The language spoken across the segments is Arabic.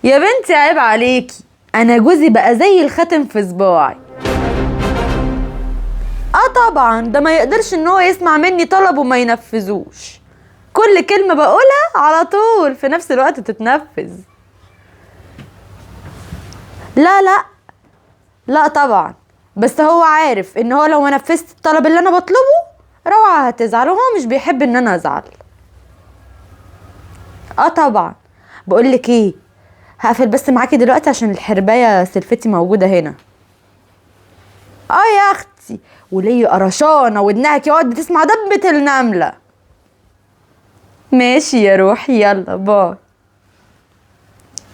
يا بنتي عيب عليكي، انا جوزي بقى زي الخاتم في صباعي. طبعا ده ما يقدرش ان هو يسمع مني طلب وما ينفذوش. كل كلمة بقولها على طول في نفس الوقت تتنفذ. لا لا لا طبعا، بس هو عارف ان هو لو ما نفذت الطلب اللي انا بطلبه روعة هتزعل، وهو مش بيحب ان انا ازعل. طبعا. بقولك ايه، هقفل بس معاكي دلوقتي عشان الحرباية سلفتي موجودة هنا. يا اختي، وليه قرشانة ودنها يقعد بتسمع دبة النملة. ماشي يا روحي، يلا باي.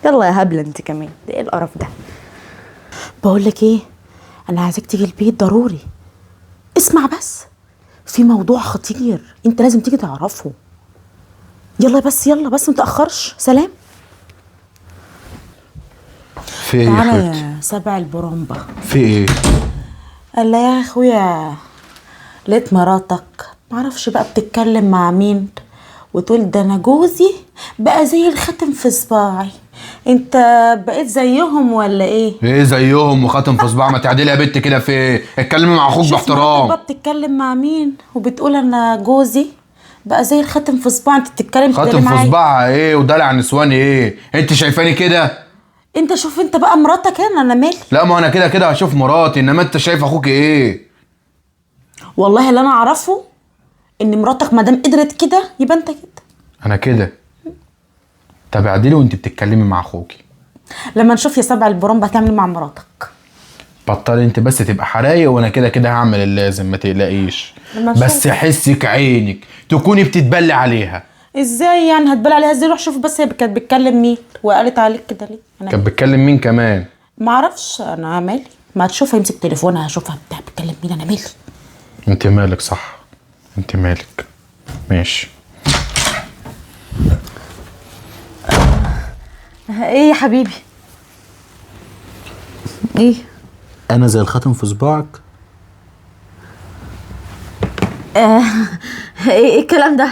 يلا يا هبلة انت كمان، ده ايه القرف ده؟ بقولك ايه، انا عايزاك تيجي البيت ضروري. اسمع بس، في موضوع خطير انت لازم تيجي تعرفه. يلا بس يلا بس متأخرش. سلام. في ايه يا تعالى حبيبتي؟ يا سبع البرومبا. في ايه؟ قال لي يا اخويا، لقيت مراتك معرفش بقى بتتكلم مع مين وتقول ده انا جوزي بقى زي الختم في صباعي. انت بقيت زيهم ولا ايه؟ ايه زيهم وخاتم في صباع؟ ما تعدلي يا بنت كده، في ايه؟ اتكلمي مع اخوك شوف مراتك باحترام. بقى بتتكلم مع مين وبتقول انا جوزي بقى زي الختم في صباعي. انت بتتكلم كده ليه خاتم في معايا؟ صباعها ايه ودلع نسوان ايه؟ انت شايفاني كده؟ انت شوف انت بقى مراتك، انا مالي. لا ما انا كده كده هشوف مراتي، انما انت شايف اخوك ايه؟ والله اللي انا اعرفه ان مراتك مادام قدرت كده يبقى انت كده. انا كده؟ طب اعدلي وانت بتتكلمي مع اخوكي. لما نشوف يا سبع البرومبا هتعمل مع مراتك. بطلي انت بس تبقى حرايق، وانا كده كده هعمل اللازم، ما تقلقيش. لما نشوف. بس حسك عينك تكوني بتتبلي عليها. ازاي يعني هتبال عليها ازاي؟ روح شوف بس هي كانت بتكلم مين وقالت عليك كده ليه. كانت بتكلم مين كمان؟ ما اعرفش، انا مالي. ما تشوفها يمسك تليفونها هشوفها بتكلم مين، انا مالي. انت مالك؟ صح، انت مالك. ماشي. ايه يا حبيبي؟ ايه؟ انا زي الخاتم في صباعك. ايه الكلام ده؟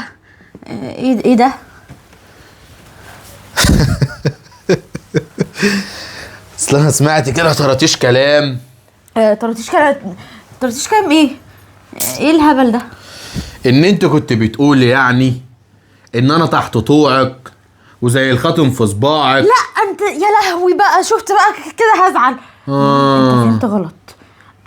ايه ده؟ اصل انا سمعت كده طرطيش كلام. طرطيش كلام ايه؟ ايه الهبل ده؟ ان انت كنت بتقولي يعني ان انا تحت طوعك وزي الخاتم في صباعك. لا انت يا لهوي بقى، شفت بقى كده هزعل. انت فهمت غلط.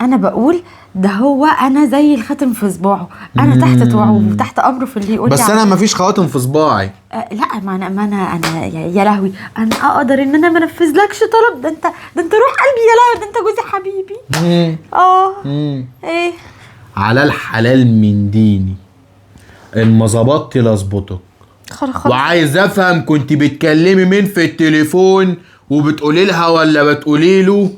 انا بقول ده هو انا زي الخاتم في صباعه، انا تحت طوعه وتحت امره في اللي يقول لي. بس انا مفيش خواتم في صباعي. لا ما انا يا لهوي، انا اقدر ان انا ما انفذلكش طلب. ده انت روح قلبي يا لهوي، ده انت جوزي حبيبي. ايه على الحلال من ديني ان ما ظبطتي لاظبطك. خلاص. وعايز افهم كنت بتكلمي مين في التليفون وبتقولي لها ولا بتقولي له؟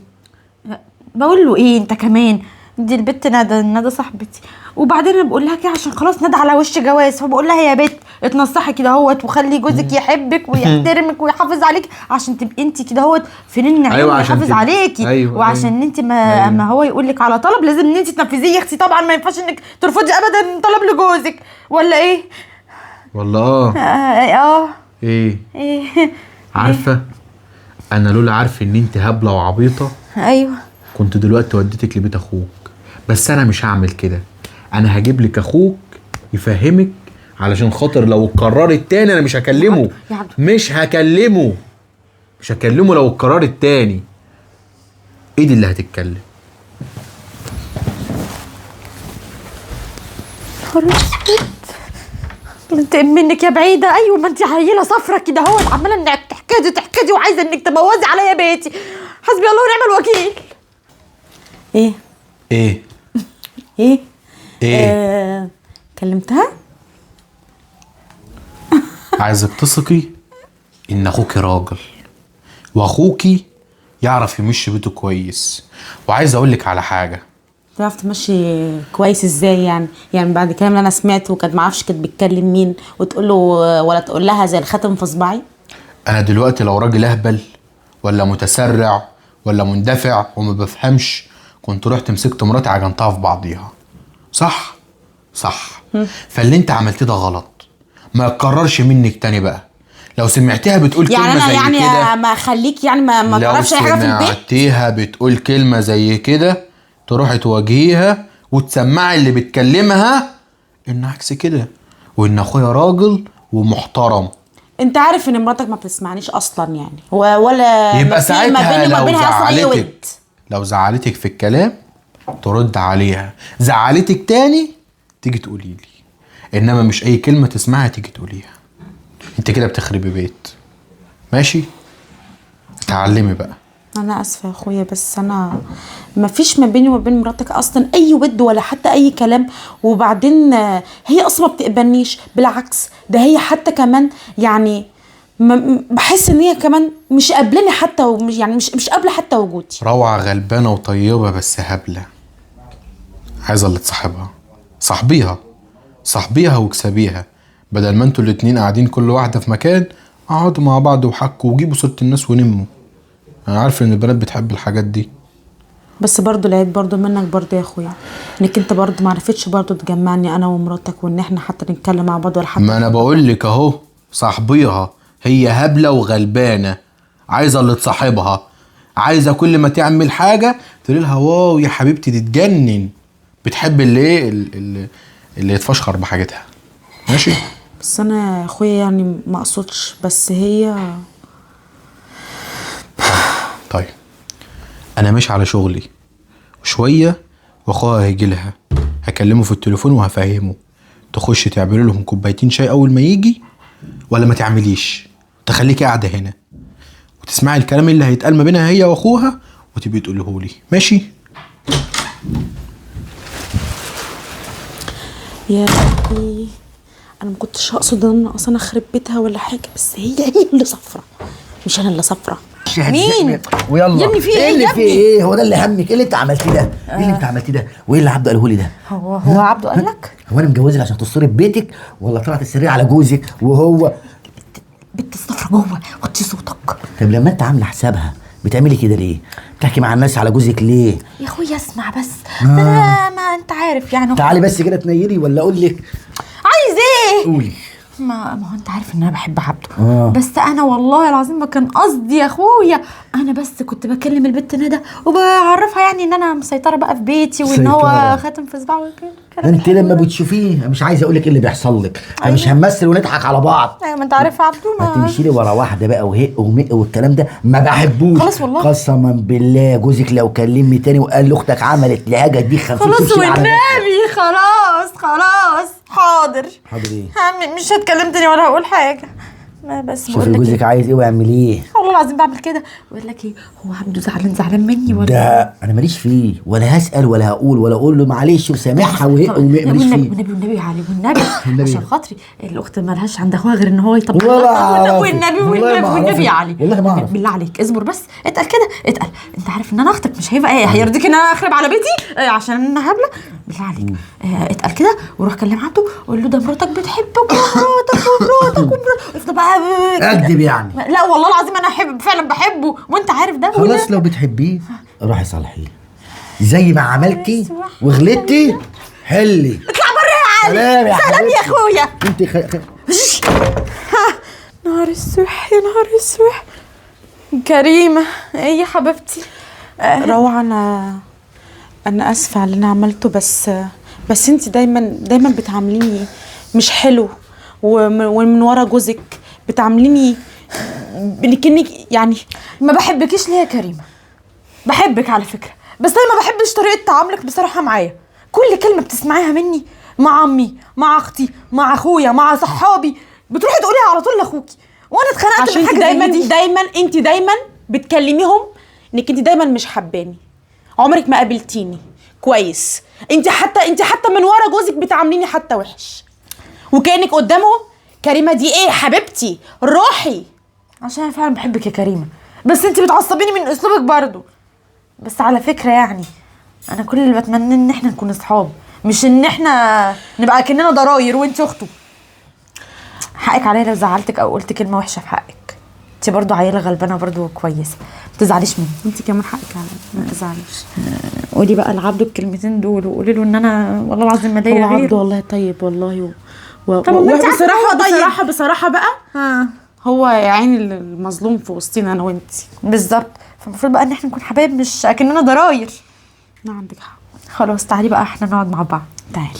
بقول له ايه انت كمان؟ دي البت ندى صاحبتي، وبعدين انا بقول لها كده عشان خلاص ندى على وش جواز، فبقول لها يا بت اتنصحي كده اهوت وخلي جوزك يحبك ويحترمك ويحافظ عليك عشان تبقي انت كده اهوت في نين نعيم ويحافظ عليكي. أيوة وعشان انت ما هو يقول لك على طلب لازم ان انت تنفذيه يا اختي. طبعا ما ينفعش انك ترفضي ابدا طلب لجوزك، ولا ايه؟ والله ايه عارفه، انا لولا عارف ان انت هبله وعبيطه ايوه كنت دلوقتي وديتك لبيت اخوك. بس انا مش هعمل كده، انا هجيب لك اخوك يفهمك، علشان خاطر لو اتكرر التاني انا مش هكلمه. مش هكلمه لو اتكرر التاني. ايدي اللي هتتكلم. انت منك يا بعيده. ايوه ما انت عيله صفرة كده اهوت عماله انك تحكدي وعايزه انك تبوظي عليا بيتي. حسبي الله ونعم الوكيل. ايه ايه ايه ايه كلمتها. عايزك تثقي ان اخوكي راجل، واخوكي يعرف يمشي بيته كويس. وعايز اقولك على حاجه. تعرف تمشي كويس ازاي يعني؟ يعني بعد الكلام اللي انا سمعته وكانت معرفش كانت بتكلم مين وتقول له ولا تقول لها زي الخاتم في صباعي. انا دلوقتي لو راجل اهبل ولا متسرع ولا مندفع وما بفهمش كنت رحت مسكت مراتي عجنتها في بعضيها. صح فاللي انت عملتيه ده غلط، ما يتكررش منك تاني بقى، لو سمعتيها بتقول يعني كلمه انا زي يعني كده، ما اخليك يعني ما تعرفش اي حاجه في لو البيت؟ سمعتيها بتقول كلمه زي كده تروحي تواجهيها وتسمعي اللي بتكلمها ان عكس كده، وان اخويا راجل ومحترم. انت عارف ان مراتك ما بتسمعنيش اصلا يعني، ولا يبقى ما في ما ساعتها بيني وما لو بينها اصلا اي زعلتك، ود. لو زعلتك في الكلام ترد عليها، زعلتك تاني تيجي تقولي لي، انما مش اي كلمه تسمعها تيجي تقوليها. انت كده بتخربي بيت. ماشي؟ اتعلمي بقى. انا اسفه يا اخويا، بس انا ما فيش ما بيني وما بين مراتك اصلا اي ود ولا حتى اي كلام. وبعدين هي اصلا ما بتقبلنيش، بالعكس ده هي حتى كمان يعني بحس ان هي كمان مش قابلاني حتى، ومش يعني مش قابله حتى وجودي. روعه غلبانه وطيبه بس هبله، عايزه اللي تصاحبها. صاحبيها واكسبيها، بدل ما انتوا الاتنين قاعدين كل واحده في مكان، اقعدوا مع بعض وحكوا وجيبوا سيره الناس ونموا. انا عارف ان البنات بتحب الحاجات دي. بس برضو العيب برضو منك برضو يا اخويا، انك انت برضو معرفتش برضو تجمعني انا ومراتك، وان احنا حتى نتكلم مع بعض ولا حتى. ما انا بقول لك اهو، صاحبيها هي هبله وغلبانه، عايزه اللي تصاحبها، عايزه كل ما تعمل حاجه تقول لها واو يا حبيبتي تتجنن، بتحب اللي ايه اللي يتفشخر بحاجتها. ماشي؟ بس انا يا اخويا يعني ما اقصدش، بس هي. طيب انا ماشي على شغلي شويه واخوها هيجي لها، هكلمه في التليفون وهفهمه، تخش تعملي لهم كوبايتين شاي اول ما يجي، ولا ما تعمليش تخليكي قاعده هنا وتسمعي الكلام اللي هيتقال ما بينها هي واخوها وتبقي تقوله لي. ماشي؟ يا اخي انا ما كنتش هقصد ان انا اصلا اخرب بيتها ولا حاجه، بس هي اللي صفرة مش انا اللي صفرة. مين؟ ويلا يا ابني في ايه ايه يا اللي في ابني؟ ايه؟ هو ده اللي همك؟ ايه اللي انت عملتيه ده؟ ايه اللي انت عملتيه ده؟ وايه اللي عبده قاله لي ده؟ هو عبده قال لك؟ هو انا مجوزك عشان تصري ببيتك، ولا طلعت السرير على جوزك وهو؟ بنت الصفرة جوه، وطي صوتك. طب لما انت عامله حسابها بتعملي كده ليه؟ بتحكي مع الناس على جوزك ليه؟ يا اخويا اسمع بس، ده انا ما انت عارف يعني. تعالي بس كده تنيري ولا اقول لك؟ عايز ايه؟ قولي. ما هو انت عارف ان انا بحب عبده. بس انا والله العظيم ما كان قصدي يا اخويا، انا بس كنت بكلم البت ندى وبعرفها يعني ان انا مسيطره بقى في بيتي، وان هو مسيطرة. خاتم في صباعه ده انت لما بتشوفيه مش عايز اقول لك ايه اللي بيحصل لك، احنا مش هنمثل ونضحك على بعض. ايوه ما انت عارف عبده ما تمشي لي ورا واحده بقى وهق ومق والكلام ده ما بحبوش. خلاص والله. قسما بالله جوزك لو كلمني تاني وقال لاختك عملت لهاجه دي 50 خلاص تمشي على والنبي، خلاص حاضر. حاضر ايه؟ مش هتكلم تاني ولا هقول حاجه. ما بس شوفي بقول لك جوزك عايز ايه واعمليه. والله العظيم بعمل كده. بقول لك ايه، هو عبده زعلان مني ولا؟ ده انا ماليش فيه، ولا هسال ولا هقول ولا اقول له معلش وسامحها وهق ومق، ماليش فيه. والنبي يا علي والنبي والنبي. عشان خاطري الاخت مالهاش عند اخوها غير ان هو يطبق والله لها. أعرفك. والنبي والله ما والنبي يا أعرفك. علي، والله ما أعرف. بالله عليك اصبر بس، اتقل كده اتقل. انت عارف ان انا اختك، مش هيبقى ايه هيرضيك ان انا اخرب على بيتي عشان انا هبله؟ بالله عليك اتقل كده وروح كلم عبده وقول له ده مراتك بتحبك ومراتك افضل بقى اكدب يعني؟ لا والله العظيم انا فعلا بحبه، وانت عارف ده. خلاص لو بتحبيه روحي صالحيه زي ما عملتي وغلطتي، حلي. اطلع بره يا علي. سلام يا اخويا. انت نهار السوح يا نهار السوح. كريمه ايه يا حبيبتي؟ روعه انا اسفه على اللي انا عملته، بس انت دايما بتعامليني مش حلو، ومن ورا جوزك بتعامليني كأنك يعني. ما بحبكيش ليه يا كريمه؟ بحبك على فكره، بس انا ما بحبش طريقه تعاملك بصراحه معايا. كل كلمه بتسمعيها مني مع عمي، مع اختي، مع اخويا، مع صحابي، بتروحي تقوليها على طول لاخوكي، وانا اتخنقت عشان من انت حاجه دايما بتكلميهم انك انت دايما مش حباني، عمرك ما قابلتيني كويس. انت حتى من ورا جوزك بتعامليني حتى وحش، وكانك قدامه كريمه دي ايه حبيبتي روحي. عشان انا فعلا بحبك يا كريمه، بس انت بتعصبيني من اسلوبك برضو. بس على فكره يعني انا كل اللي بتمنى ان احنا نكون اصحاب، مش ان احنا نبقى كأننا ضراير وانت اخته. حقك عليا لو زعلتك او قلت كلمه وحشه في حقك، انت برضو عيله غلبانه برضو كويسه، ما تزعليش مني. انت كمان حقك عليا ما تزعليش. قولي بقى لعبده الكلمتين دول، وقولي له ان انا والله العظيم ما ليا هو غيره. عبده والله طيب والله طب ما انت بصراحه بقى ها هو يا عيني المظلوم في وسطينا انا وانتي. بالظبط. فالمفروض بقى ان احنا نكون حبايب، مش اكننا ضراير. ما عندك حق. خلاص تعالي بقى احنا نقعد مع بعض. تعالي.